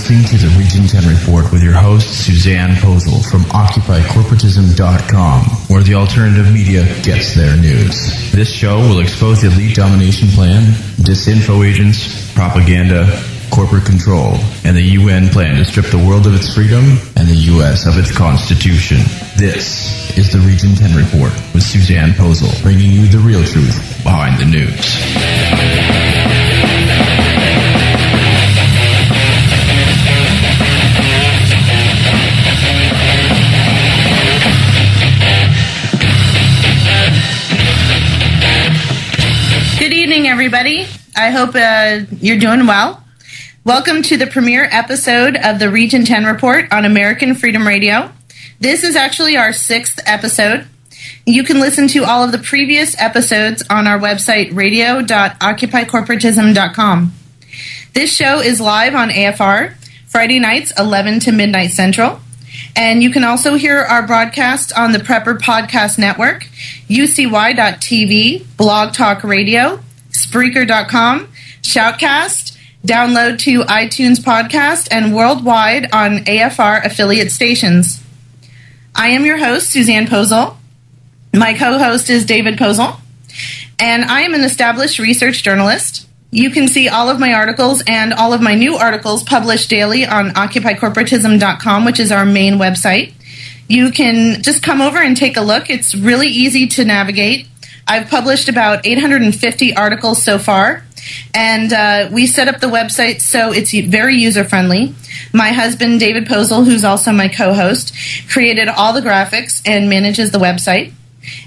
listening to the Region 10 Report with your host, Suzanne Posel from OccupyCorporatism.com, where the alternative media gets their news. This show will expose the elite domination plan, disinfo agents, propaganda, corporate control, and the UN plan to strip the world of its freedom and the U.S. of its Constitution. This is the Region 10 Report with Suzanne Posel, bringing you the real truth behind the news. Good evening, everybody. I hope you're doing well. Welcome to the premiere episode of the Region 10 Report on American Freedom Radio. This is actually our 6th episode. You can listen to all of the previous episodes on our website, radio.occupycorporatism.com. This show is live on AFR, Friday nights, 11 to midnight Central. And you can also hear our broadcast on the Prepper Podcast Network, UCY.TV, Blog Talk Radio, Spreaker.com, Shoutcast, download to iTunes Podcast, and worldwide on AFR affiliate stations. I am your host, Suzanne Posel. My co-host is David Posel, and I am an established research journalist. You can see all of my articles and all of my new articles published daily on OccupyCorporatism.com, which is our main website. You can just come over and take a look. It's really easy to navigate. I've published about 850 articles so far, and we set up the website so it's very user-friendly. My husband, David Posel, who's also my co-host, created all the graphics and manages the website,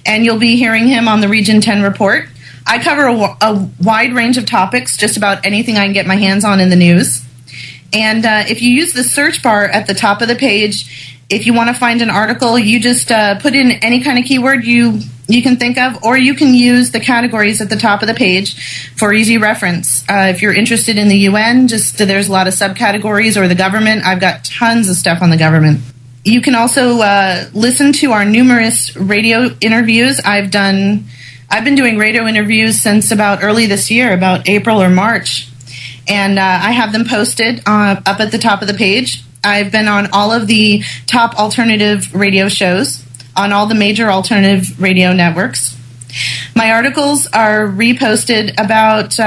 and you'll be hearing him on the Region 10 Report. I cover a wide range of topics, just about anything I can get my hands on in the news. And if you use the search bar at the top of the page, if you want to find an article, you just put in any kind of keyword you can think of, or you can use the categories at the top of the page for easy reference. If you're interested in the UN, there's a lot of subcategories, or the government. I've got tons of stuff on the government. You can also listen to our numerous radio interviews. I've been doing radio interviews since about early this year, about April or March, and I have them posted up at the top of the page. I've been on all of the top alternative radio shows on all the major alternative radio networks. My articles are reposted about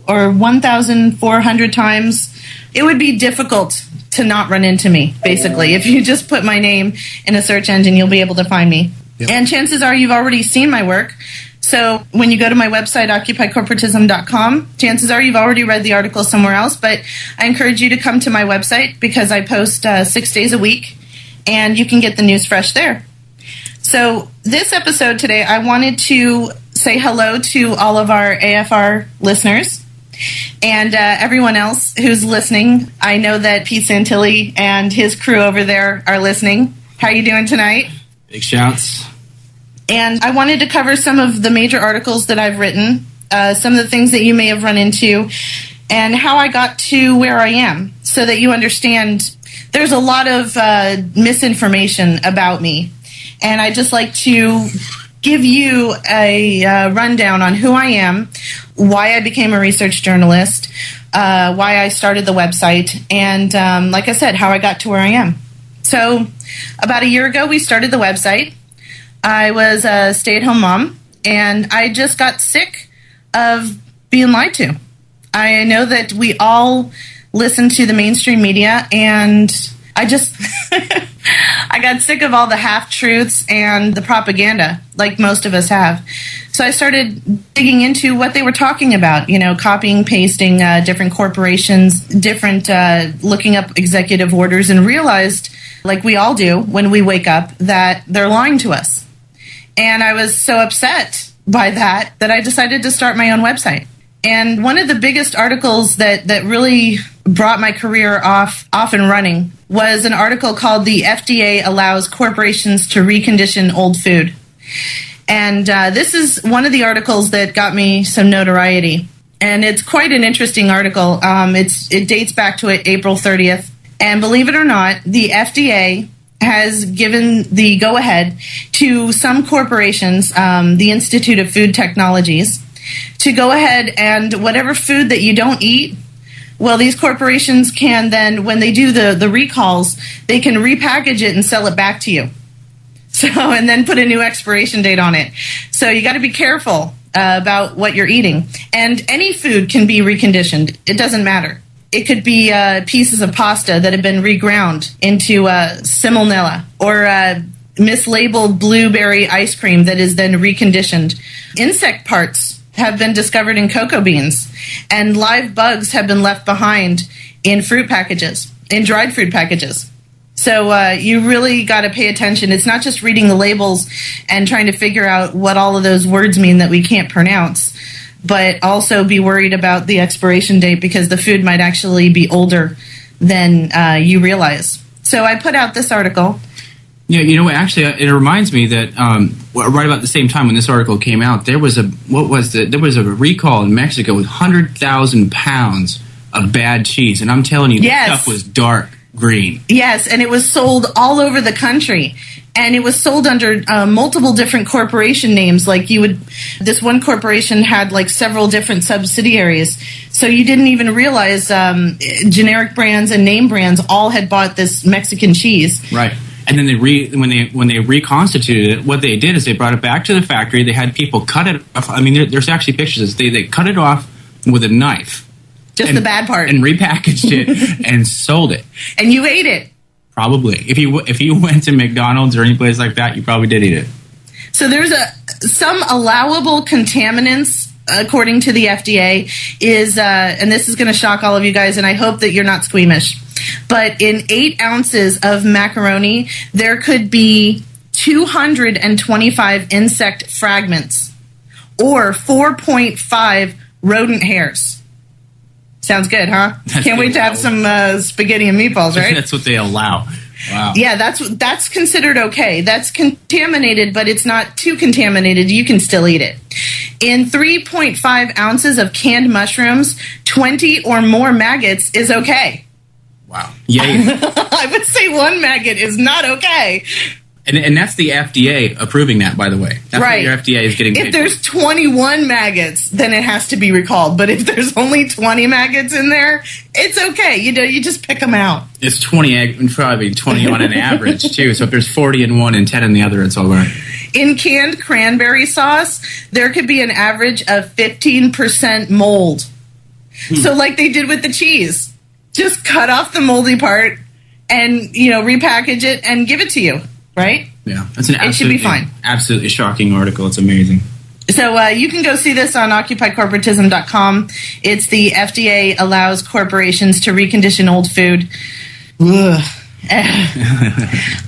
1,400 times. It would be difficult to not run into me, basically. If you just put my name in a search engine, you'll be able to find me. Yep. And chances are you've already seen my work. So when you go to my website, OccupyCorporatism.com, chances are you've already read the article somewhere else, but I encourage you to come to my website because I post 6 days a week, and you can get the news fresh there. So this episode today, I wanted to say hello to all of our AFR listeners and everyone else who's listening. I know that Pete Santilli and his crew over there are listening. How are you doing tonight? Big shouts. And I wanted to cover some of the major articles that I've written, some of the things that you may have run into, and how I got to where I am, so that you understand there's a lot of misinformation about me. And I'd just like to give you a rundown on who I am, why I became a research journalist, why I started the website, and like I said, how I got to where I am. So about a year ago, we started the website. I was a stay-at-home mom, and I just got sick of being lied to. I know that we all listen to the mainstream media, and I just I got sick of all the half-truths and the propaganda, like most of us have. So I started digging into what they were talking about, copying, pasting, different corporations, looking up executive orders, and realized, like we all do when we wake up, that they're lying to us. And I was so upset by that I decided to start my own website. And one of the biggest articles that really brought my career off and running was an article called "The FDA Allows Corporations to Recondition Old Food." And this is one of the articles that got me some notoriety. And it's quite an interesting article. It dates back to April 30th. And believe it or not, the FDA has given the go-ahead to some corporations, the Institute of Food Technologies, to go ahead and whatever food that you don't eat, Well, these corporations can then, when they do the recalls, they can repackage it and sell it back to you. So, and then put a new expiration date on it. So you got to be careful about what you're eating. And any food can be reconditioned. It doesn't matter. It could be pieces of pasta that have been reground into salmonella, or mislabeled blueberry ice cream that is then reconditioned. Insect parts have been discovered in cocoa beans, and live bugs have been left behind in fruit packages, in dried fruit packages. So you really got to pay attention. It's not just reading the labels and trying to figure out what all of those words mean that we can't pronounce, but also be worried about the expiration date, because the food might actually be older than you realize. So I put out this article. Yeah, you know what? Actually, it reminds me that right about the same time when this article came out, there was a recall in Mexico with 100,000 pounds of bad cheese, and I'm telling you, Yes. the stuff was dark green. Yes, and it was sold all over the country. And it was sold under multiple different corporation names. Like this one corporation had like several different subsidiaries. So you didn't even realize generic brands and name brands all had bought this Mexican cheese. Right. And then when they reconstituted it, what they did is they brought it back to the factory. They had people cut it off. I mean, there's actually pictures. They cut it off with a knife. Just the bad part. And repackaged it and sold it. And you ate it. Probably. If you went to McDonald's or any place like that, you probably did eat it. So there's some allowable contaminants, according to the FDA, is, and this is going to shock all of you guys, and I hope that you're not squeamish, but in 8 ounces of macaroni, there could be 225 insect fragments or 4.5 rodent hairs. Sounds good, huh? Can't wait to have some spaghetti and meatballs, right? That's what they allow. Wow. Yeah, that's considered okay. That's contaminated, but it's not too contaminated. You can still eat it. In 3.5 ounces of canned mushrooms, 20 or more maggots is okay. Wow. Yay. I would say 1 maggot is not okay. And that's the FDA approving that, by the way. That's right. What your FDA is getting paid If there's 21 maggots, then it has to be recalled. But if there's only 20 maggots in there, it's okay. You just pick them out. It's 20, probably 20 on an average, too. So if there's 40 in one and 10 in the other, it's all right. In canned cranberry sauce, there could be an average of 15% mold. So like they did with the cheese, just cut off the moldy part and, repackage it and give it to you. Right? Yeah, that's an it should be fine. Absolutely shocking article. It's amazing. So you can go see this on OccupyCorporatism.com. It's the FDA allows corporations to recondition old food.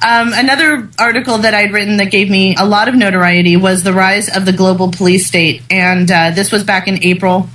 Another article that I'd written that gave me a lot of notoriety was the rise of the global police state, and this was back in April.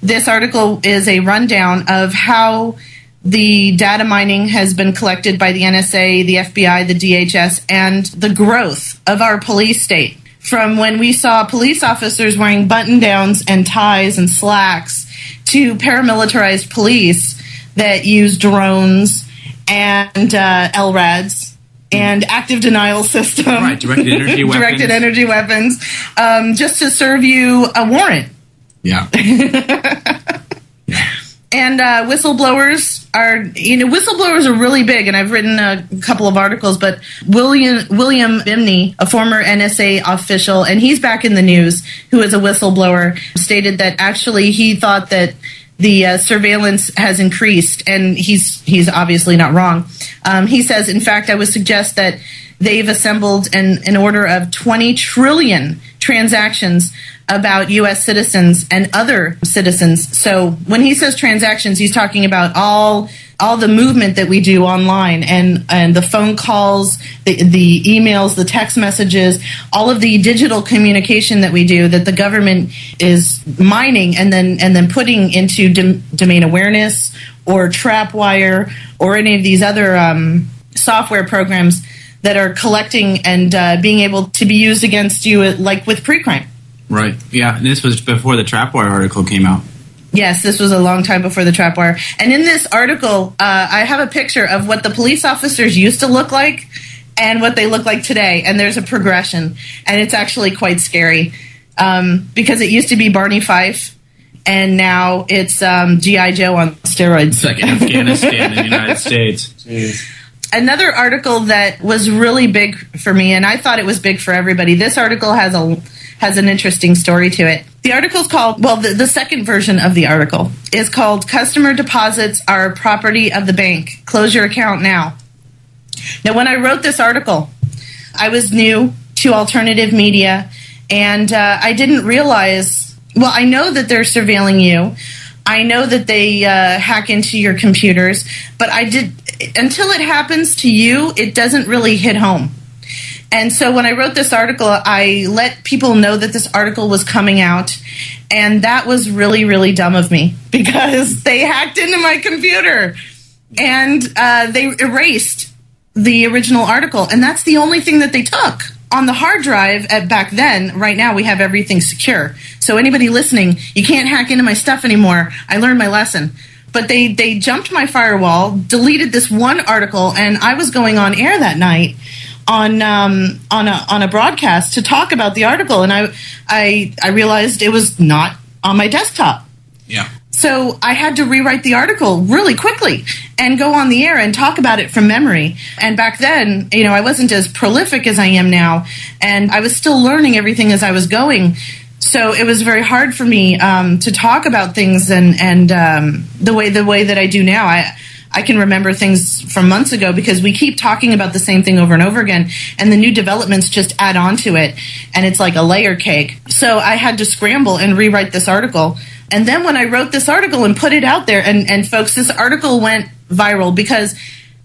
This article is a rundown of how the data mining has been collected by the NSA, the FBI, the DHS, and the growth of our police state. From when we saw police officers wearing button-downs and ties and slacks to paramilitarized police that use drones and LRADs and active denial system. Right, directed energy weapons. Directed energy weapons, just to serve you a warrant. Yeah. And whistleblowers are really big, and I've written a couple of articles, but William Bimney, a former NSA official, and he's back in the news, who is a whistleblower, stated that actually he thought that the surveillance has increased, and he's obviously not wrong. He says, in fact, I would suggest that they've assembled an order of 20 trillion transactions about U.S. citizens and other citizens. So when he says transactions, he's talking about all the movement that we do online and the phone calls, the emails, the text messages, all of the digital communication that we do that the government is mining and then putting into domain awareness or Trapwire or any of these other software programs that are collecting and being able to be used against you, like with pre-crime. Right. Yeah. And this was before the Trapwire article came out. Yes, this was a long time before the Trapwire. And in this article, I have a picture of what the police officers used to look like and what they look like today. And there's a progression. And it's actually quite scary because it used to be Barney Fife. and now it's G.I. Joe on steroids. It's like Afghanistan in the United States. Jeez. Another article that was really big for me, and I thought it was big for everybody. This article has an interesting story to it. The article's called, the second version of the article is called "Customer Deposits Are Property of the Bank. Close your account now." Now, when I wrote this article, I was new to alternative media, and I didn't realize, I know that they're surveilling you. I know that they hack into your computers, but until it happens to you, it doesn't really hit home. And so when I wrote this article, I let people know that this article was coming out, and that was really, really dumb of me because they hacked into my computer and they erased the original article, and that's the only thing that they took. On the hard drive back then, right now we have everything secure. So anybody listening, you can't hack into my stuff anymore. I learned my lesson. But they jumped my firewall, deleted this one article, and I was going on air that night on a broadcast to talk about the article, and I realized it was not on my desktop. Yeah. So I had to rewrite the article really quickly and go on the air and talk about it from memory. And back then, I wasn't as prolific as I am now, and I was still learning everything as I was going. So it was very hard for me to talk about things and the way that I do now. I can remember things from months ago because we keep talking about the same thing over and over again, and the new developments just add on to it, and it's like a layer cake. So I had to scramble and rewrite this article. And then when I wrote this article and put it out there, and folks, this article went viral because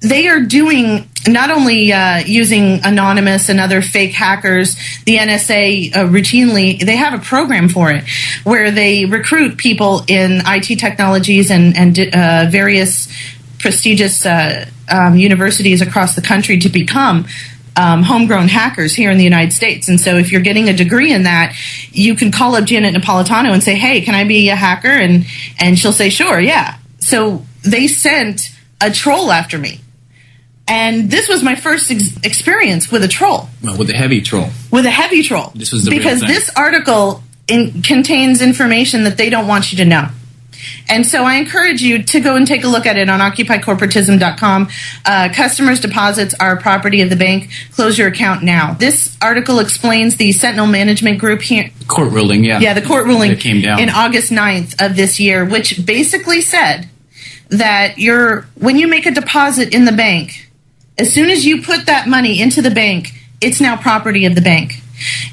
they are doing not only using anonymous and other fake hackers, the NSA routinely, they have a program for it where they recruit people in IT technologies and various prestigious universities across the country to become homegrown hackers here in the United States. And so if you're getting a degree in that, you can call up Janet Napolitano and say, "Hey, can I be a hacker?" And she'll say, "Sure, yeah." So they sent a troll after me. And this was my first experience with a troll. Well, with a heavy troll. With a heavy troll. This was the because real thing. This article contains information that they don't want you to know. And so I encourage you to go and take a look at it on OccupyCorporatism.com. Customers' deposits are property of the bank. Close your account now. This article explains the Sentinel Management Group here. Court ruling, yeah. Yeah, the court ruling that came down in August 9th of this year, which basically said that when you make a deposit in the bank, as soon as you put that money into the bank, it's now property of the bank.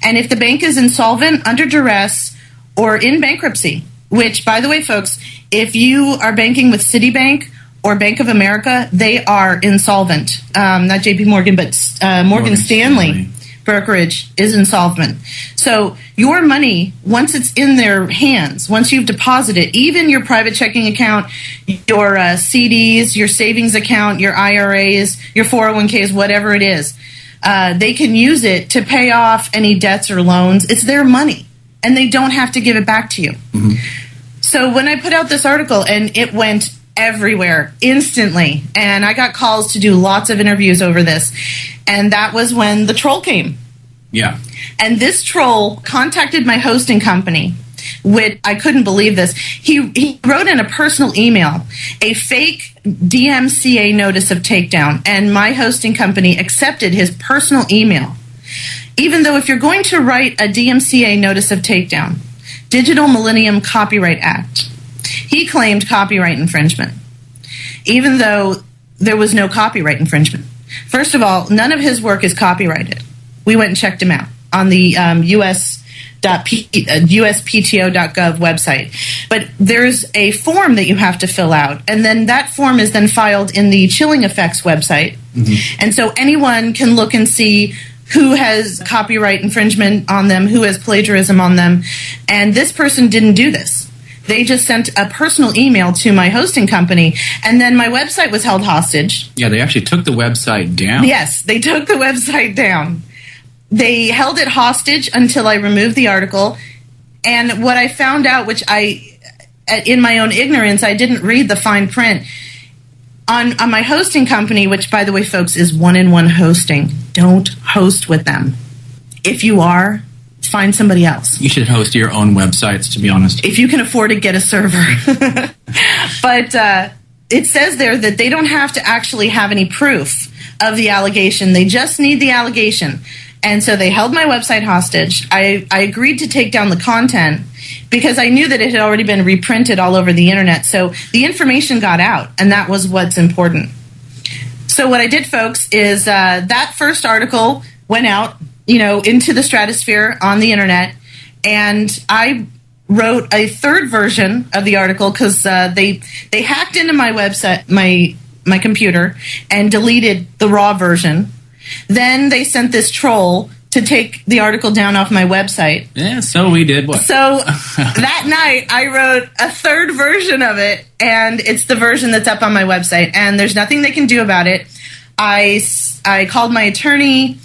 And if the bank is insolvent, under duress, or in bankruptcy, which, by the way, folks, if you are banking with Citibank or Bank of America, they are insolvent. Not JP Morgan, but Morgan Stanley brokerage is insolvent. So your money, once it's in their hands, once you've deposited, even your private checking account, your CDs, your savings account, your IRAs, your 401ks, whatever it is, they can use it to pay off any debts or loans. It's their money, and they don't have to give it back to you. Mm-hmm. So when I put out this article, and it went everywhere instantly, and I got calls to do lots of interviews over this, and that was when the troll came. Yeah. And this troll contacted my hosting company, which I couldn't believe this. He wrote in a personal email a fake DMCA notice of takedown, and my hosting company accepted his personal email. Even though if you're going to write a DMCA notice of takedown, Digital Millennium Copyright Act, he claimed copyright infringement, even though there was no copyright infringement. First of all, none of his work is copyrighted. We went and checked him out on the USPTO.gov website. But there's a form that you have to fill out, and then that form is then filed in the Chilling Effects website. Mm-hmm. And so anyone can look and see who has copyright infringement on them, who has plagiarism on them. And this person didn't do this. They just sent a personal email to my hosting company, and then my website was held hostage. Yeah, they actually took the website down. Yes, they took the website down. They held it hostage until I removed the article. And what I found out, which in my own ignorance, I didn't read the fine print. On my hosting company, which, by the way, folks, is one-in-one hosting. Don't host with them. If you are, find somebody else. You should host your own websites, to be honest. If you can afford to get a server. But it says there that they don't have to actually have any proof of the allegation. They just need the allegation. And so they held my website hostage. I agreed to take down the content because I knew that it had already been reprinted all over the internet. So the information got out, and that was what's important. So what I did, folks, is that first article went out, into the stratosphere on the internet, and I wrote a third version of the article because they hacked into my website, my computer, and deleted the raw version. Then they sent this troll to take the article down off my website. Yeah, so we did what? So that night, I wrote a third version of it, and it's the version that's up on my website, and there's nothing they can do about it. I called my attorney.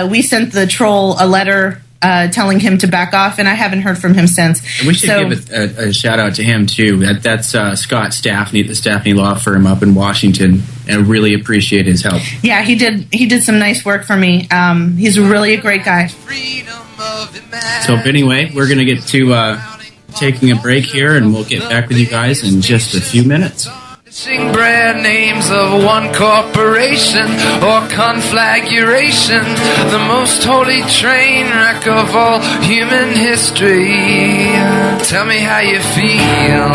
We sent the troll a letter telling him to back off, and I haven't heard from him since. We should give a shout out to him too. That's Scott Staffney, the Staffney Law Firm up in Washington, and I really appreciate his help. Yeah, he did some nice work for me. He's really a great guy. So anyway, we're going to get to taking a break here, and we'll get back with you guys in just a few minutes. Brand names of one corporation or conflagration, the most holy train wreck of all human history. Tell me how you feel.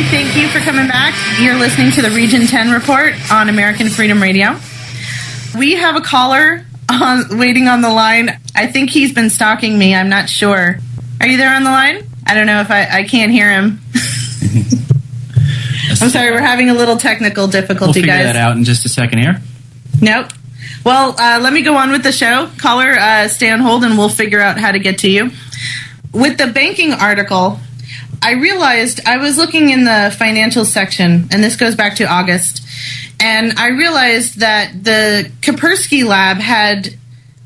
Thank you for coming back. You're listening to the Region 10 Report on American Freedom Radio. We have a caller waiting on the line. I think he's been stalking me. I'm not sure. Are you there on the line? I don't know if I can't hear him. I'm sorry, we're having a little technical difficulty, guys. We'll figure that out in just a second here. Nope. Well, let me go on with the show. Caller, stay on hold and we'll figure out how to get to you. With the banking article, I realized I was looking in the financial section, and this goes back to August, and I realized that the Kaspersky Lab had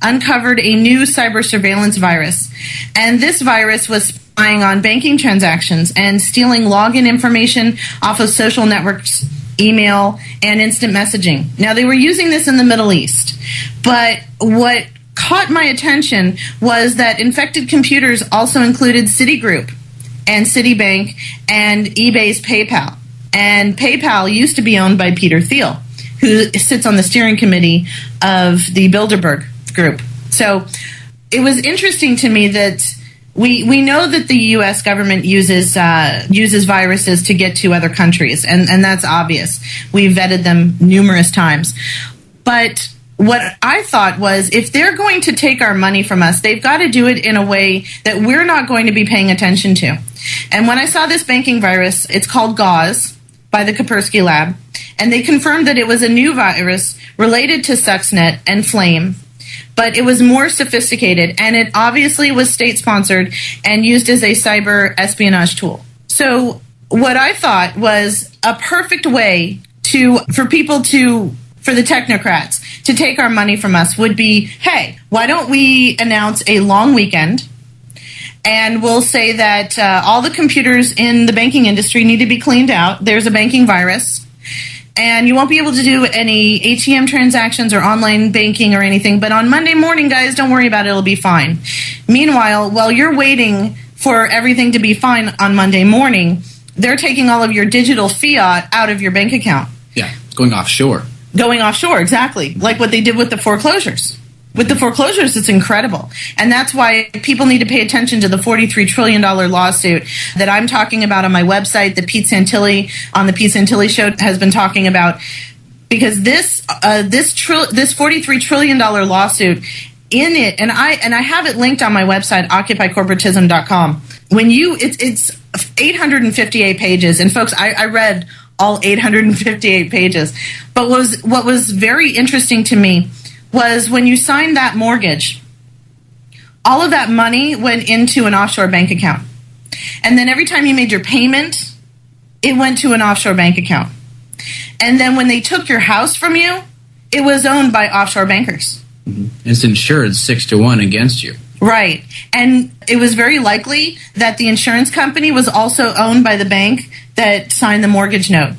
uncovered a new cyber surveillance virus, and this virus was spying on banking transactions and stealing login information off of social networks, email, and instant messaging. Now, they were using this in the Middle East, but what caught my attention was that infected computers also included Citigroup and Citibank and eBay's PayPal. And PayPal used to be owned by Peter Thiel, who sits on the steering committee of the Bilderberg Group. So it was interesting to me that we know that the U.S. government uses viruses to get to other countries, and that's obvious. We've vetted them numerous times. But what I thought was, if they're going to take our money from us, they've got to do it in a way that we're not going to be paying attention to. And when I saw this banking virus, it's called Gauze by the Kaspersky Lab, and they confirmed that it was a new virus related to Stuxnet and Flame, but it was more sophisticated, and it obviously was state-sponsored and used as a cyber espionage tool. So what I thought was a perfect way for the technocrats to take our money from us would be, hey, why don't we announce a long weekend, and we'll say that all the computers in the banking industry need to be cleaned out. There's a banking virus, and you won't be able to do any ATM transactions or online banking or anything. But on Monday morning, guys, don't worry about it. It'll be fine. Meanwhile, while you're waiting for everything to be fine on Monday morning, they're taking all of your digital fiat out of your bank account. Yeah, going offshore. Going offshore, exactly. Like what they did with the foreclosures. With the foreclosures, it's incredible. And that's why people need to pay attention to the $43 trillion lawsuit that I'm talking about on my website, that Pete Santilli on the Pete Santilli Show has been talking about. Because this $43 trillion lawsuit, in it, and I have it linked on my website, occupycorporatism.com. It's 858 pages. And folks, I read all 858 pages. But what was very interesting to me was when you signed that mortgage, all of that money went into an offshore bank account. And then every time you made your payment, it went to an offshore bank account. And then when they took your house from you, it was owned by offshore bankers. It's insured 6-1 against you. Right. And it was very likely that the insurance company was also owned by the bank that signed the mortgage note.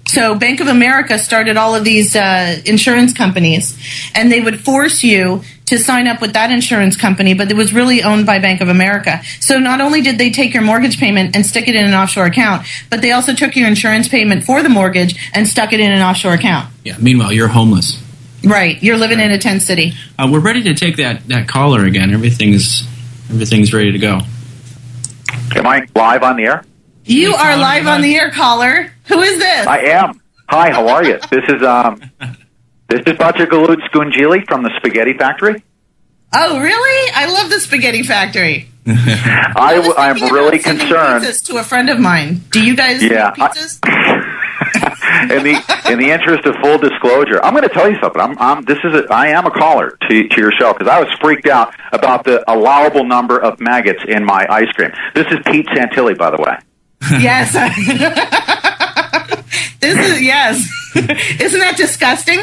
So Bank of America started all of these insurance companies, and they would force you to sign up with that insurance company, but it was really owned by Bank of America. So not only did they take your mortgage payment and stick it in an offshore account, but they also took your insurance payment for the mortgage and stuck it in an offshore account. Yeah. Meanwhile, you're homeless. Right. You're living in a tent city. We're ready to take that caller again. Everything's ready to go. Am I live on the air? You are live on the air, caller. Who is this? I am. Hi, how are you? This is Dr. Galud Skunjili from the Spaghetti Factory. Oh, really? I love the Spaghetti Factory. I'm really concerned. Pizzas to a friend of mine. Do you guys make pizzas? In the interest of full disclosure, I'm going to tell you something. I am a caller to your show because I was freaked out about the allowable number of maggots in my ice cream. This is Pete Santilli, by the way. Yes. Yes. Isn't that disgusting?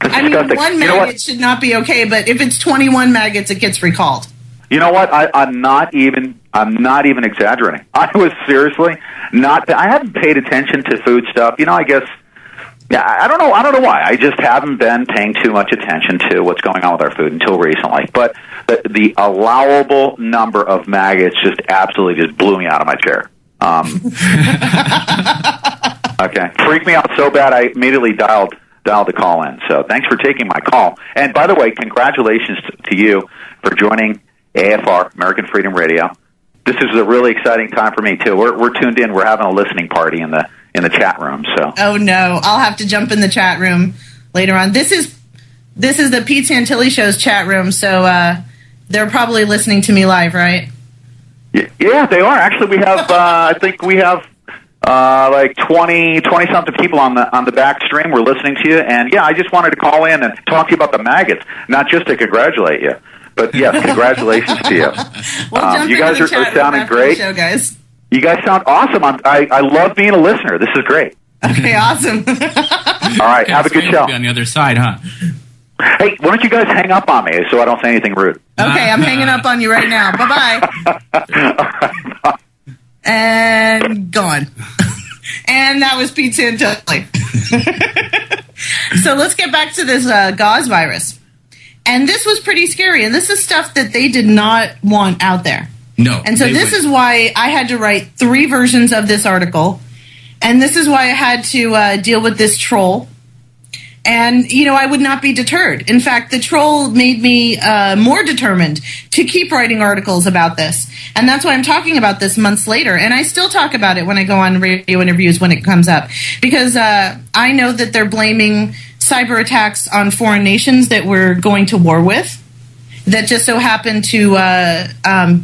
I mean, one maggot should not be okay, but if it's 21 maggots, it gets recalled. You know what? I'm not even exaggerating. I was seriously not. I haven't paid attention to food stuff. I guess. Yeah, I don't know why. I just haven't been paying too much attention to what's going on with our food until recently. But the allowable number of maggots just absolutely just blew me out of my chair. Okay, freaked me out so bad I immediately dialed the call in. So thanks for taking my call. And by the way, congratulations to you for joining AFR, American Freedom Radio. This is a really exciting time for me too. We're tuned in. We're having a listening party in the chat room. So. Oh no, I'll have to jump in the chat room later on. This is the Pete Santilli Show's chat room, so they're probably listening to me live, right? Yeah, they are. Actually, we have I think we have like 20 something people on the back stream. We're listening to you, and yeah, I just wanted to call in and talk to you about the maggots, not just to congratulate you. But yes, congratulations to you. You guys are sounding great. Show, guys. You guys sound awesome. I love being a listener. This is great. Okay, awesome. All right, have a good show. Be on the other side, huh? Hey, why don't you guys hang up on me so I don't say anything rude? Okay, I'm hanging up on you right now. Bye-bye. All right, bye. And gone. And that was Pete Santilli. So let's get back to this gauze virus. And this was pretty scary. And this is stuff that they did not want out there. No. And so this is why I had to write 3 versions of this article. And this is why I had to deal with this troll. And, I would not be deterred. In fact, the troll made me more determined to keep writing articles about this. And that's why I'm talking about this months later. And I still talk about it when I go on radio interviews when it comes up. Because I know that they're blaming cyber attacks on foreign nations that we're going to war with, that just so happen to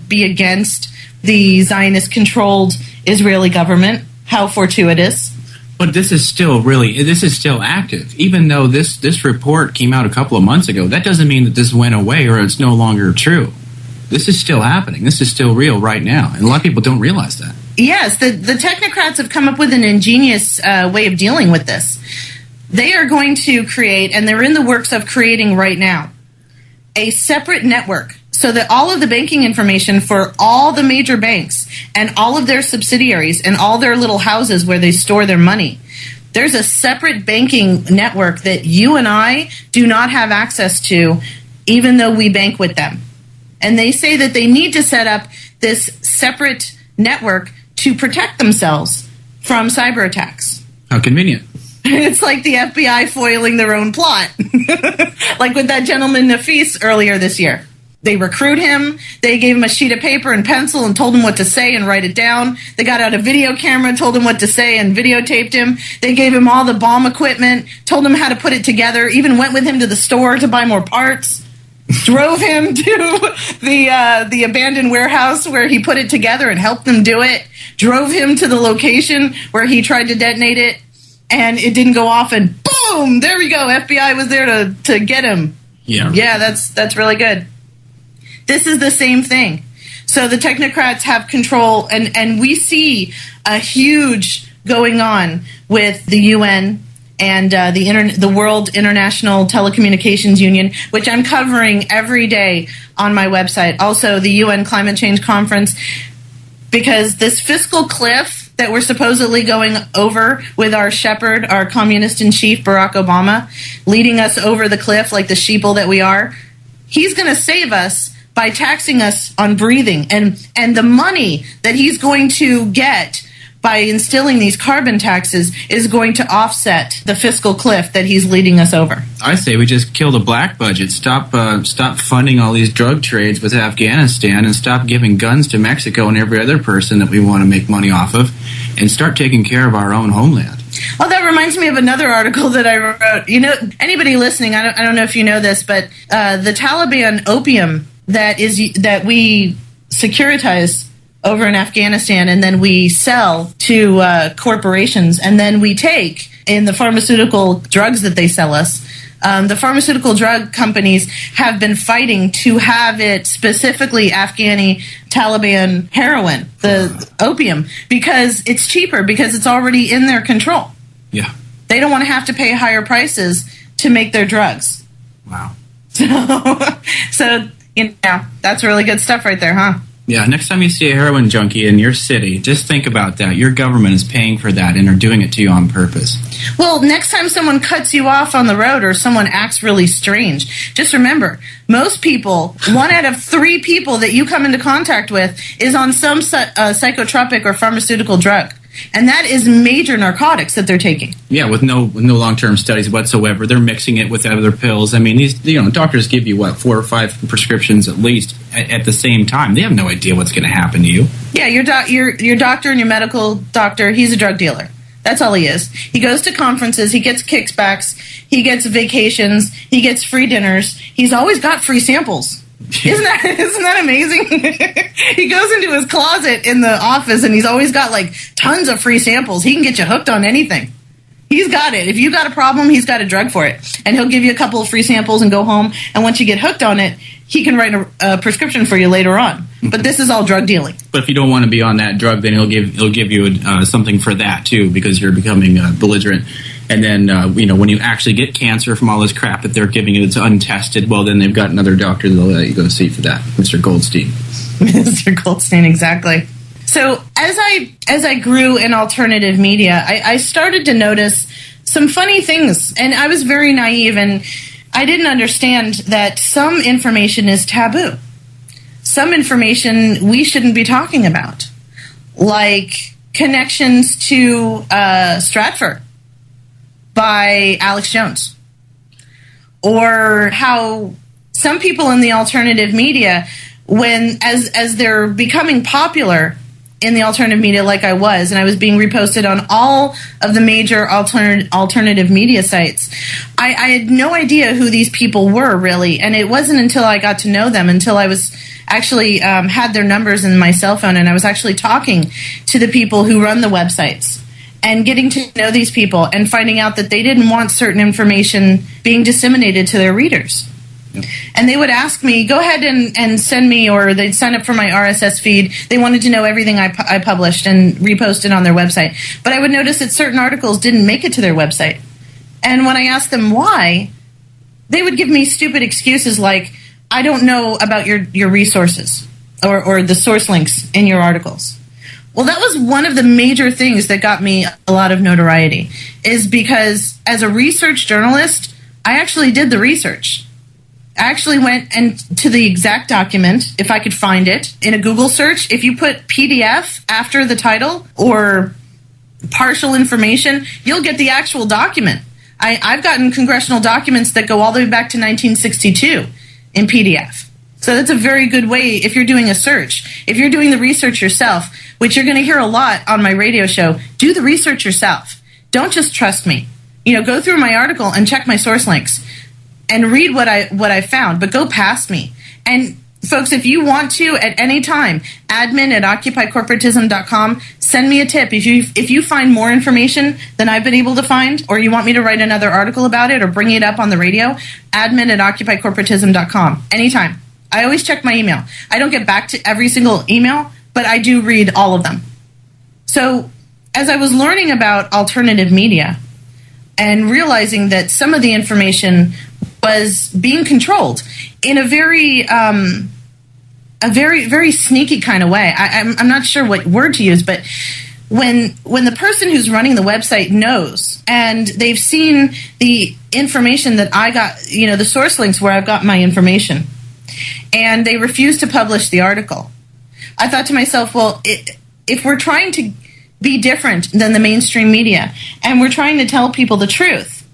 be against the Zionist-controlled Israeli government. How fortuitous. But this is still active. Even though this report came out a couple of months ago, that doesn't mean that this went away or it's no longer true. This is still happening. This is still real right now. And a lot of people don't realize that. Yes, the Technocrats have come up with an ingenious way of dealing with this. They are going to create, and they're in the works of creating right now, a separate network so that all of the banking information for all the major banks and all of their subsidiaries and all their little houses where they store their money, there's a separate banking network that you and I do not have access to, even though we bank with them. And they say that they need to set up this separate network to protect themselves from cyber attacks. How convenient. It's like the FBI foiling their own plot. Like with that gentleman Nafis earlier this year. They recruit him, they gave him a sheet of paper and pencil and told him what to say and write it down. They got out a video camera, told him what to say and videotaped him. They gave him all the bomb equipment, told him how to put it together, even went with him to the store to buy more parts. Drove him to the abandoned warehouse where he put it together and helped them do it. Drove him to the location where he tried to detonate it. And it didn't go off, and boom! There we go. FBI was there to get him. Yeah, that's really good. This is the same thing. So the Technocrats have control, and we see a huge going on with the UN and the World International Telecommunications Union, which I'm covering every day on my website. Also, the UN Climate Change Conference, because this fiscal cliff that we're supposedly going over with our shepherd, our communist-in-chief, Barack Obama, leading us over the cliff like the sheeple that we are, he's going to save us by taxing us on breathing. And the money that he's going to get by instilling these carbon taxes is going to offset the fiscal cliff that he's leading us over. I say we just kill the black budget. Stop funding all these drug trades with Afghanistan, and stop giving guns to Mexico and every other person that we want to make money off of, and start taking care of our own homeland. Oh, that reminds me of another article that I wrote. You know, anybody listening, I don't know if you know this, but the Taliban opium that we securitize over in Afghanistan, and then we sell to corporations, and then we take in the pharmaceutical drugs that they sell us. The pharmaceutical drug companies have been fighting to have it specifically Afghani Taliban heroin, the opium, because it's cheaper, because it's already in their control. Yeah. They don't want to have to pay higher prices to make their drugs. Wow. So that's really good stuff right there, huh? Yeah, next time you see a heroin junkie in your city, just think about that. Your government is paying for that and are doing it to you on purpose. Well, next time someone cuts you off on the road or someone acts really strange, just remember, most people, 1 out of 3 people that you come into contact with is on some psychotropic or pharmaceutical drug. And that is major narcotics that they're taking. Yeah, with no long-term studies whatsoever. They're mixing it with other pills. I mean, these doctors give you 4 or 5 prescriptions at least at the same time. They have no idea what's going to happen to you. Yeah, your doctor and your medical doctor, he's a drug dealer. That's all he is. He goes to conferences, he gets kickbacks, he gets vacations, he gets free dinners. He's always got free samples. Isn't that amazing? He goes into his closet in the office and he's always got tons of free samples. He can get you hooked on anything. He's got it. If you got a problem, he's got a drug for it. And he'll give you a couple of free samples and go home. And once you get hooked on it, he can write a prescription for you later on. But this is all drug dealing. But if you don't want to be on that drug, then he'll give you something for that too, because you're becoming belligerent. And then, when you actually get cancer from all this crap that they're giving you that's untested, well, then they've got another doctor they'll let you go see for that, Mr. Goldstein. Mr. Goldstein, exactly. So as I grew in alternative media, I started to notice some funny things. And I was very naive, and I didn't understand that some information is taboo. Some information we shouldn't be talking about, like connections to Stratford by Alex Jones, or how some people in the alternative media, as they're becoming popular in the alternative media, like I was being reposted on all of the major alternative media sites, I had no idea who these people were really, and it wasn't until I got to know them, until I was actually had their numbers in my cell phone, and I was actually talking to the people who run the websites, and getting to know these people and finding out that they didn't want certain information being disseminated to their readers. Yep. And they would ask me, go ahead and send me, or they'd sign up for my RSS feed. They wanted to know everything I published and reposted on their website. But I would notice that certain articles didn't make it to their website. And when I asked them why, they would give me stupid excuses like, I don't know about your resources or the source links in your articles. Well, that was one of the major things that got me a lot of notoriety, is because as a research journalist, I actually did the research. I actually went to the exact document, if I could find it, in a Google search. If you put PDF after the title or partial information, you'll get the actual document. I've gotten congressional documents that go all the way back to 1962 in PDF. So that's a very good way if you're doing a search. If you're doing the research yourself, which you're going to hear a lot on my radio show, do the research yourself. Don't just trust me. Go through my article and check my source links and read what I found, but go past me. And folks, if you want to, at any time, admin@occupycorporatism.com, send me a tip. If you find more information than I've been able to find, or you want me to write another article about it or bring it up on the radio, admin@occupycorporatism.com, anytime. I always check my email. I don't get back to every single email, but I do read all of them. So as I was learning about alternative media and realizing that some of the information was being controlled in a very very sneaky kind of way. I'm not sure what word to use, but when the person who's running the website knows and they've seen the information that I got, the source links where I've got my information, and they refuse to publish the article, I thought to myself, well, if we're trying to be different than the mainstream media, and we're trying to tell people the truth,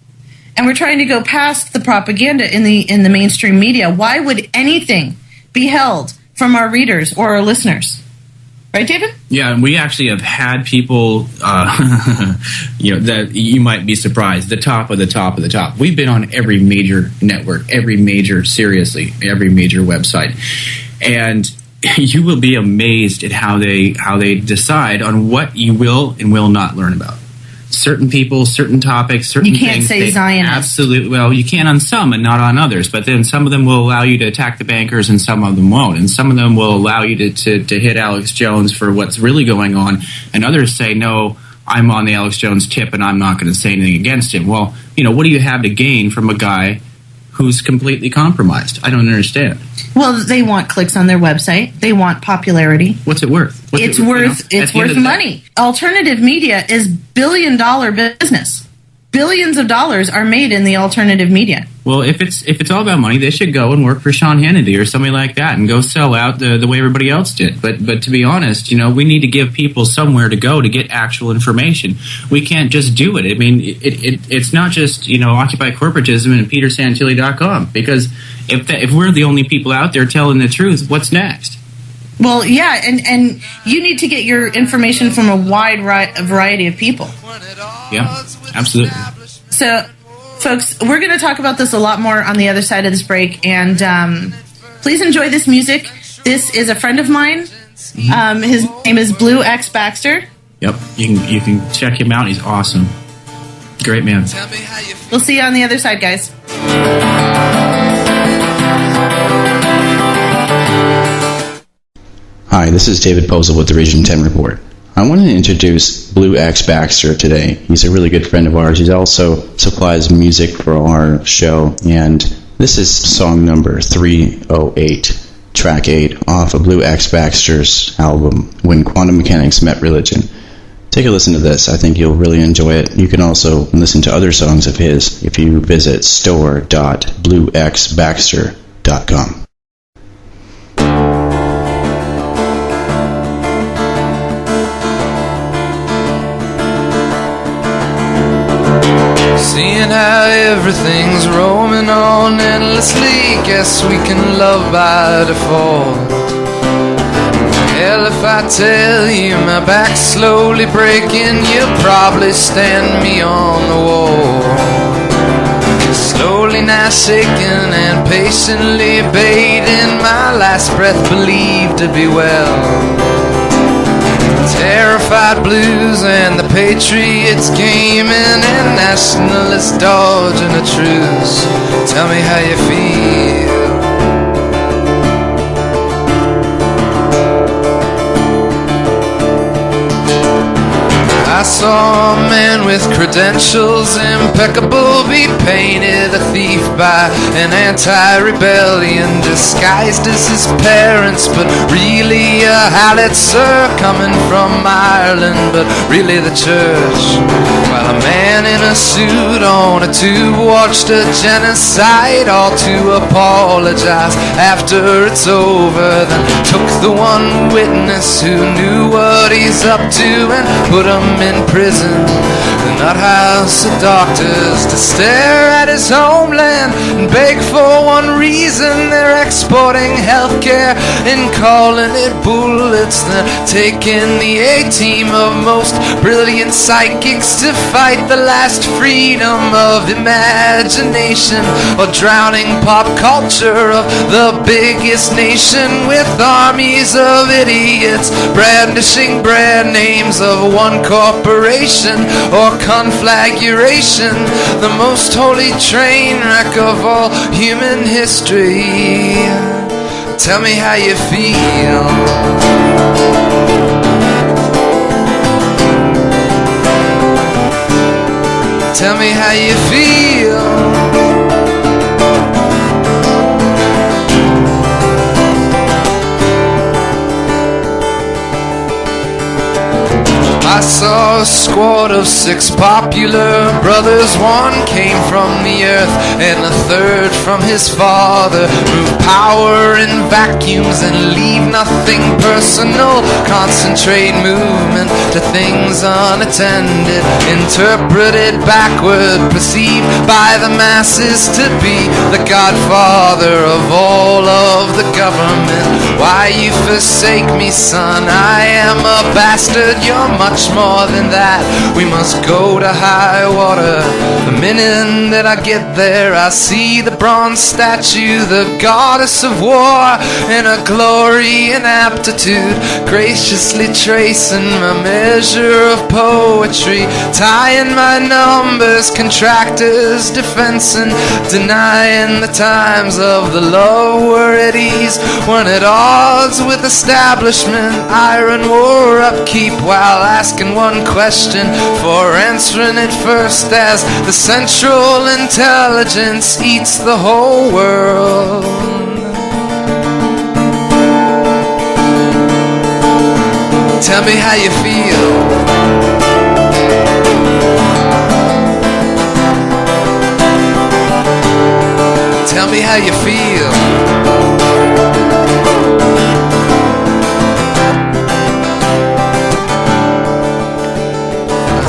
and we're trying to go past the propaganda in the mainstream media, why would anything be held from our readers or our listeners? Right, David? Yeah, and we actually have had people, that you might be surprised, the top of the top of the top. We've been on every major network, every major website. And you will be amazed at how they decide on what you will and will not learn about. Certain people, certain topics, certain things. You can't say Zionist. Absolutely. Well, you can on some and not on others. But then some of them will allow you to attack the bankers and some of them won't. And some of them will allow you to hit Alex Jones for what's really going on. And others say, no, I'm on the Alex Jones tip and I'm not going to say anything against him. Well, what do you have to gain from a guy who's completely compromised? I don't understand. Well, they want clicks on their website. They want popularity. What's it worth? It's worth money. Alternative media is billion-dollar business. Billions of dollars are made in the alternative media. Well, if it's all about money, they should go and work for Sean Hannity or somebody like that and go sell out the way everybody else did. But to be honest, we need to give people somewhere to go to get actual information. We can't just do it. I mean, it's not just Occupy Corporatism and PeterSantilli.com, because if we're the only people out there telling the truth, what's next? Well, yeah, and you need to get your information from a wide variety of people. Yeah, absolutely. So, folks, we're going to talk about this a lot more on the other side of this break, and please enjoy this music. This is a friend of mine. His name is Blue X Baxter. Yep, you can check him out. He's awesome. Great man. We'll see you on the other side, guys. Hi, this is David Posel with the Region 10 Report. I wanted to introduce Blue X Baxter today. He's a really good friend of ours. He also supplies music for our show, and this is song number 308, track 8, off of Blue X Baxter's album, When Quantum Mechanics Met Religion. Take a listen to this. I think you'll really enjoy it. You can also listen to other songs of his if you visit store.bluexbaxter.com. Seeing how everything's roaming on endlessly, guess we can love by default. Hell, if I tell you my back's slowly breaking, you'll probably stand me on the wall. Slowly now shaking and patiently baiting my last breath believed to be well. Terrified blues and the patriots gaming and nationalists dodging a truce. Tell me how you feel. I saw a man with credentials impeccable be painted a thief by an anti-rebellion disguised as his parents, but really a howitzer coming from Ireland, but really the church. While a man in a suit on a tube watched a genocide, all to apologize after it's over, then took the one witness who knew what he's up to and put him in prison, the nut house of doctors, to stare at his homeland and beg for one reason: they're exporting healthcare and calling it bullets. They're taking the A-team of most brilliant psychics to fight the last freedom of imagination, or drowning pop culture of the biggest nation with armies of idiots brandishing brand names of one corporation or conflagration, the most holy train wreck of all human history. Tell me how you feel. Tell me how you feel. I saw a squad of 6 popular brothers. One came from the earth and a third from his father. Move power in vacuums and leave nothing personal. Concentrate movement to things unattended. Interpreted backward, perceived by the masses to be the godfather of all of the government. Why you forsake me, son? I am a bastard. You're much more than that. We must go to high water. The minute that I get there, I see the bronze statue, the goddess of war, in her glory and aptitude, graciously tracing my measure of poetry, tying my numbers, contractors, defense, and denying the times of the love were at ease, weren't at odds with establishment, iron war upkeep, while asking one question for answering it first, as the central intelligence eats the whole world. Tell me how you feel. Tell me how you feel.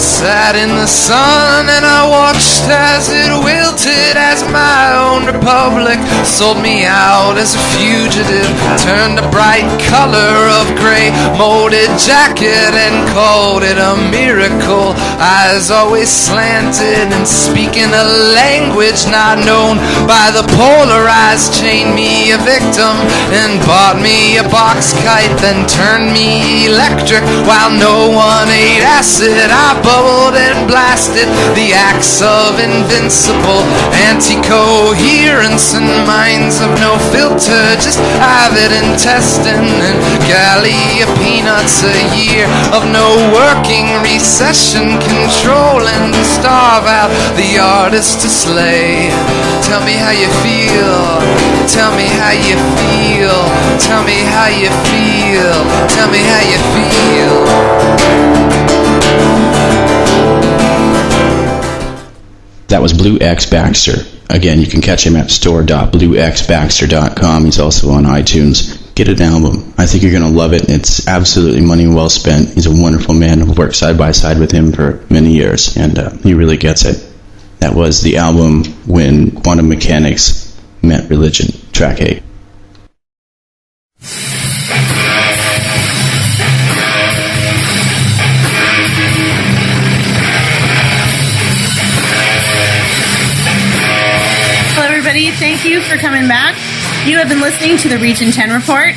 Sat in the sun and I watched as it wilted, as my own republic sold me out as a fugitive, turned a bright color of gray, molded jacket and called it a miracle. Eyes always slanted and speaking a language not known by the polarized, chained me a victim and bought me a box kite, then turned me electric while no one ate acid. I bubbled and blasted the axe of invincible anti-coherence and minds of no filter, just avid intestine and galley of peanuts, a year of no working recession, controlling to starve out the artist to slay. Tell me how you feel. Tell me how you feel. Tell me how you feel. Tell me how you feel. That was Blue X Baxter. Again, you can catch him at store.bluexbaxter.com. He's also on iTunes. Get an album. I think you're going to love it. It's absolutely money well spent. He's a wonderful man. I've worked side by side with him for many years, and he really gets it. That was the album When Quantum Mechanics Met Religion, track 8. Thank you for coming back. You have been listening to the Region 10 Report,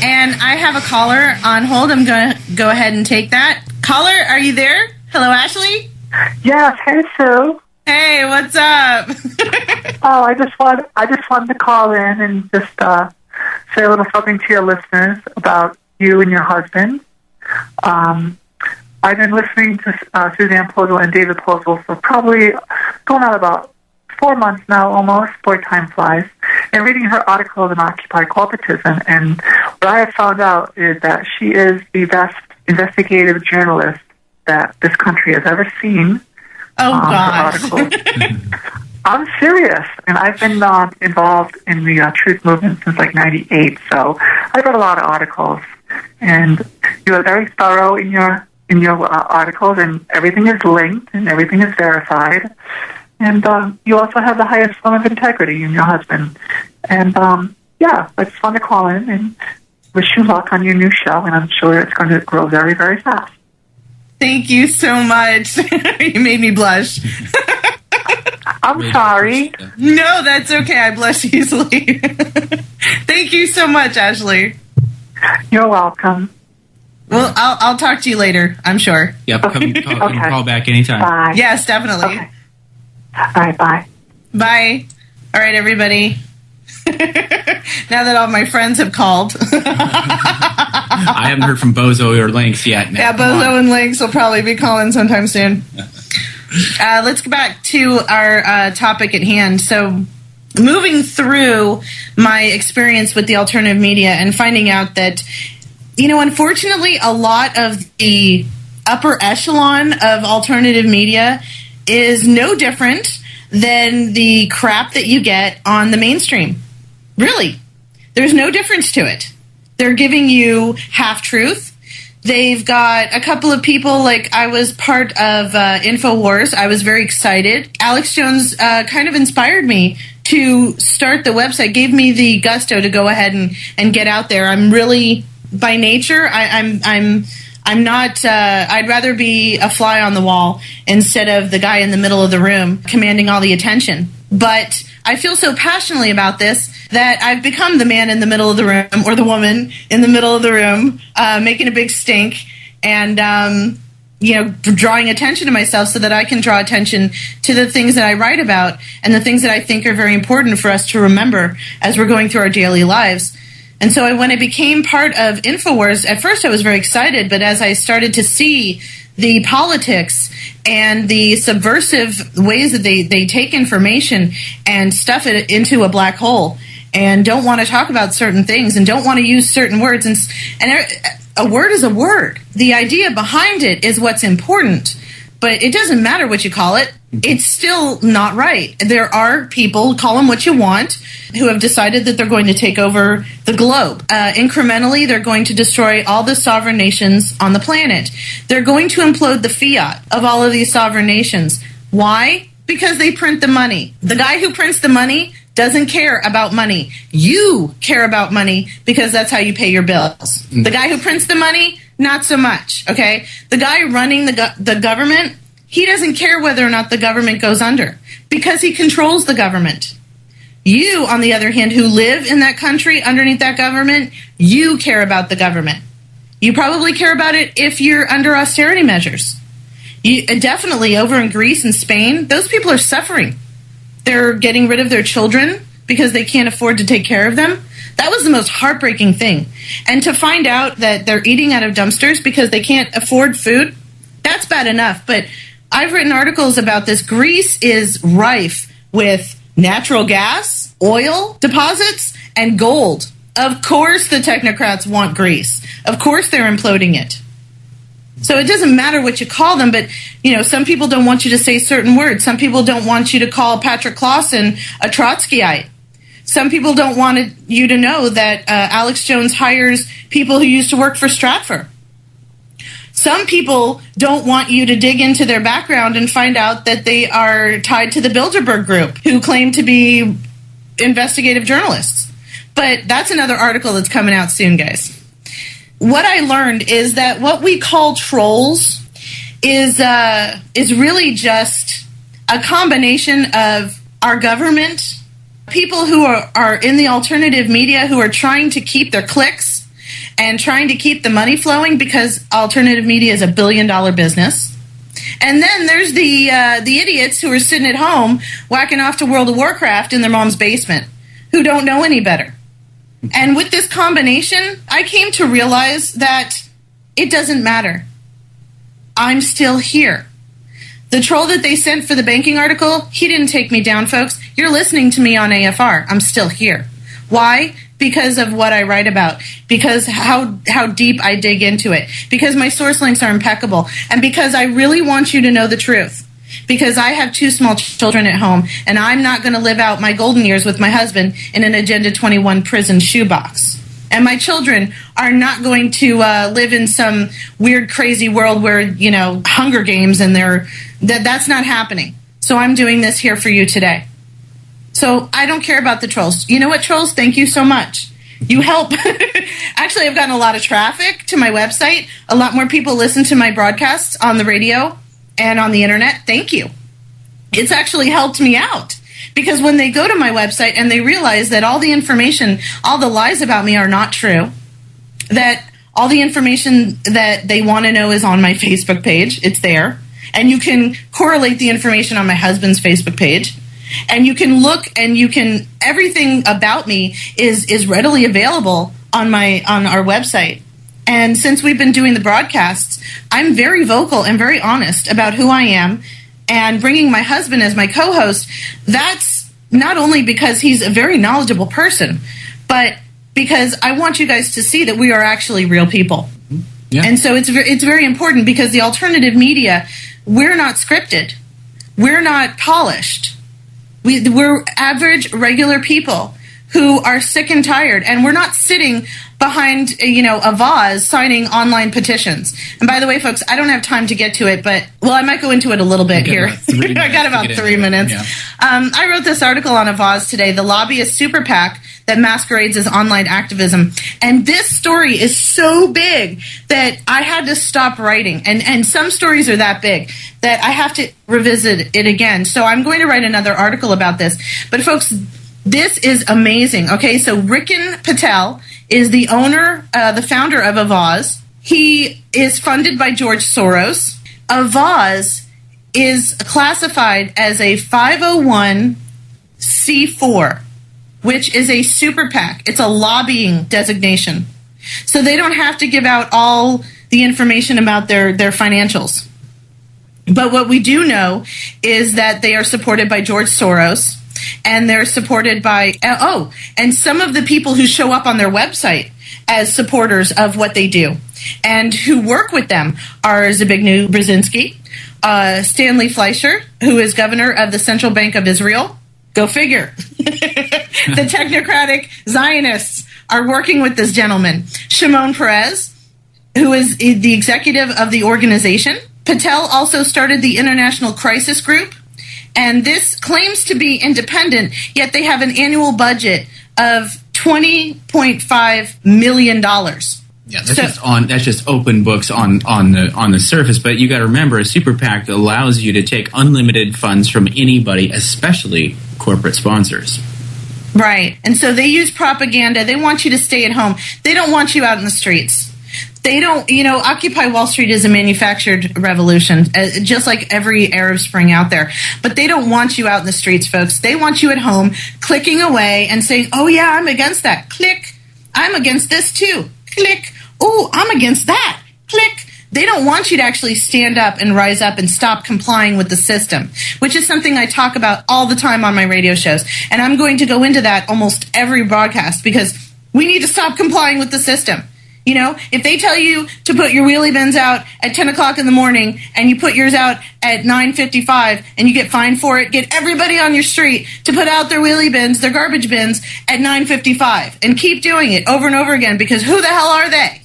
and I have a caller on hold. I'm going to go ahead and take that. Caller, are you there? Hello, Ashley? Yes, hey, Sue. Hey, what's up? Oh, I just wanted to call in and just say a little something to your listeners about you and your husband. I've been listening to Suzanne Posel and David Posel for probably going on about 4 months now, almost. Boy, time flies. And reading her articles on Occupy corporatism, and what I have found out is that she is the best investigative journalist that this country has ever seen. Oh, gosh. I'm serious, and I've been involved in the truth movement since like '98. So I've read a lot of articles, and you are very thorough in your articles, and everything is linked and everything is verified. And you also have the highest form of integrity in your husband. And yeah, I just want to call in and wish you luck on your new show, and I'm sure it's going to grow very, very fast. Thank you so much. You made me blush. I'm sorry. No, that's okay. I blush easily. Thank you so much, Ashley. You're welcome. Well, I'll talk to you later, I'm sure. Yep, call back anytime. Bye. Yes, definitely. Okay. All right, bye. Bye. All right, everybody. Now that all my friends have called. I haven't heard from Bozo or Lynx yet. Yeah, Bozo and Lynx will probably be calling sometime soon. Let's go back to our topic at hand. So, moving through my experience with the alternative media and finding out that, unfortunately, a lot of the upper echelon of alternative media is no different than the crap that you get on the mainstream. Really. There's no difference to it. They're giving you half-truth. They've got a couple of people, like I was part of InfoWars. I was very excited. Alex Jones kind of inspired me to start the website, gave me the gusto to go ahead and get out there. I'm really, by nature, I'm not, I'd rather be a fly on the wall instead of the guy in the middle of the room commanding all the attention. But I feel so passionately about this that I've become the man in the middle of the room, or the woman in the middle of the room, making a big stink and, drawing attention to myself so that I can draw attention to the things that I write about and the things that I think are very important for us to remember as we're going through our daily lives. And so when I became part of InfoWars, at first I was very excited, but as I started to see the politics and the subversive ways that they take information and stuff it into a black hole and don't want to talk about certain things and don't want to use certain words, and a word is a word. The idea behind it is what's important, but it doesn't matter what you call it. It's still not right. There are people, call them what you want, who have decided that they're going to take over the globe. Incrementally, they're going to destroy all the sovereign nations on the planet. They're going to implode the fiat of all of these sovereign nations. Why? Because they print the money. The guy who prints the money doesn't care about money. You care about money because that's how you pay your bills. The guy who prints the money, not so much, okay? The guy running the government, he doesn't care whether or not the government goes under because he controls the government. You, on the other hand, who live in that country underneath that government, you care about the government. You probably care about it if you're under austerity measures. Definitely over in Greece and Spain, those people are suffering. They're getting rid of their children because they can't afford to take care of them. That was the most heartbreaking thing. And to find out that they're eating out of dumpsters because they can't afford food, that's bad enough. But I've written articles about this. Greece is rife with natural gas, oil deposits, and gold. Of course the technocrats want Greece. Of course they're imploding it. So it doesn't matter what you call them, but, some people don't want you to say certain words. Some people don't want you to call Patrick Clausen a Trotskyite. Some people don't want you to know that Alex Jones hires people who used to work for Stratfor. Some people don't want you to dig into their background and find out that they are tied to the Bilderberg Group, who claim to be investigative journalists. But that's another article that's coming out soon, guys. What I learned is that what we call trolls is really just a combination of our government, people who are in the alternative media who are trying to keep their clicks and trying to keep the money flowing because alternative media is $1 billion business. And then there's the idiots who are sitting at home whacking off to World of Warcraft in their mom's basement who don't know any better. And with this combination, I came to realize that it doesn't matter. I'm still here. The troll that they sent for the banking article, he didn't take me down, folks. You're listening to me on AFR. I'm still here. Why? Because of what I write about. Because how deep I dig into it. Because my source links are impeccable. And because I really want you to know the truth. Because I have 2 small children at home, and I'm not going to live out my golden years with my husband in an Agenda 21 prison shoebox. And my children are not going to live in some weird, crazy world where, Hunger Games and that's not happening. So I'm doing this here for you today. So I don't care about the trolls. You know what, trolls? Thank you so much. You help. Actually, I've gotten a lot of traffic to my website. A lot more people listen to my broadcasts on the radio and on the internet. Thank you. It's actually helped me out. Because when they go to my website and they realize that all the information, all the lies about me are not true, that all the information that they want to know is on my Facebook page, it's there, and you can correlate the information on my husband's Facebook page, and you can look and everything about me is readily available on our website. And since we've been doing the broadcasts, I'm very vocal and very honest about who I am and bringing my husband as my co-host, that's not only because he's a very knowledgeable person, but because I want you guys to see that we are actually real people. Yeah. And so it's very important because the alternative media, we're not scripted. We're not polished. We're average, regular people who are sick and tired, and we're not sitting behind, a vase signing online petitions. And by the way, folks, I don't have time to get to it, but, I might go into it a little bit here. I got about 3 minutes. Yeah. I wrote this article on a vase today, the lobbyist super PAC that masquerades as online activism. And this story is so big that I had to stop writing. And some stories are that big that I have to revisit it again. So I'm going to write another article about this. But folks, this is amazing. Okay, so Rikin Patel is the owner, the founder of Avaz. He is funded by George Soros. Avaz is classified as a 501c4, which is a super PAC. It's a lobbying designation. So they don't have to give out all the information about their financials. But what we do know is that they are supported by George Soros, and they're supported by, and some of the people who show up on their website as supporters of what they do and who work with them are Zbigniew Brzezinski, Stanley Fleischer, who is governor of the Central Bank of Israel. Go figure. The technocratic Zionists are working with this gentleman. Shimon Peres, who is the executive of the organization. Patel also started the International Crisis Group, and this claims to be independent, yet they have an annual budget of $20.5 million. Yeah, that's just open books on the surface. But you got to remember, a super PAC allows you to take unlimited funds from anybody, especially corporate sponsors. Right, and so they use propaganda. They want you to stay at home. They don't want you out in the streets. They don't, Occupy Wall Street is a manufactured revolution, just like every Arab Spring out there. But they don't want you out in the streets, folks. They want you at home, clicking away and saying, oh, yeah, I'm against that. Click. I'm against this, too. Click. Oh, I'm against that. Click. They don't want you to actually stand up and rise up and stop complying with the system, which is something I talk about all the time on my radio shows. And I'm going to go into that almost every broadcast because we need to stop complying with the system. If they tell you to put your wheelie bins out at 10 o'clock in the morning and you put yours out at 9:55 and you get fined for it, get everybody on your street to put out their wheelie bins, their garbage bins at 9:55 and keep doing it over and over again because who the hell are they?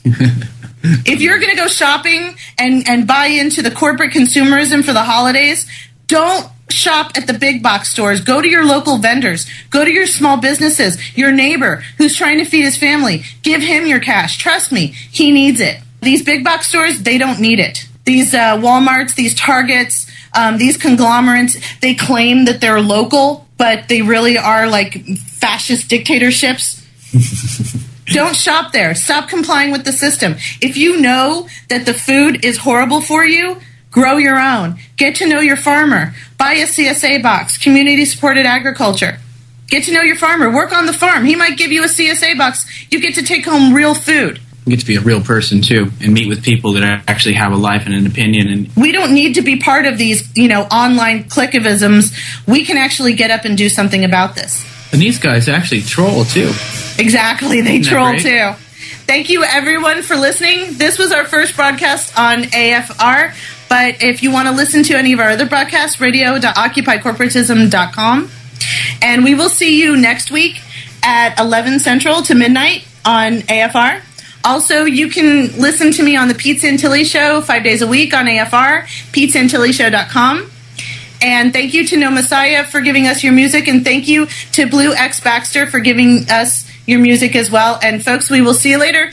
If you're going to go shopping and buy into the corporate consumerism for the holidays, don't shop at the big box stores. Go to your local vendors. Go to your small businesses, your neighbor who's trying to feed his family. Give him your cash. Trust me, he needs it. These big box stores, they don't need it. These Walmarts, these Targets, these conglomerates, they claim that they're local, but they really are like fascist dictatorships. Don't shop there. Stop complying with the system. If you know that the food is horrible for you, grow your own. Get to know your farmer. Buy a CSA box, community-supported agriculture. Get to know your farmer. Work on the farm. He might give you a CSA box. You get to take home real food. You get to be a real person, too, and meet with people that actually have a life and an opinion. And we don't need to be part of these, online clickivisms. We can actually get up and do something about this. And these guys actually troll, too. Exactly. They troll, too. Thank you, everyone, for listening. This was our first broadcast on AFR. But if you want to listen to any of our other broadcasts, radio.occupycorporatism.com. And we will see you next week at 11 Central to midnight on AFR. Also, you can listen to me on the Pizza and Tilly Show 5 days a week on AFR, pizzaandtillyshow.com. And thank you to No Messiah for giving us your music. And thank you to Blue X Baxter for giving us your music as well. And folks, we will see you later.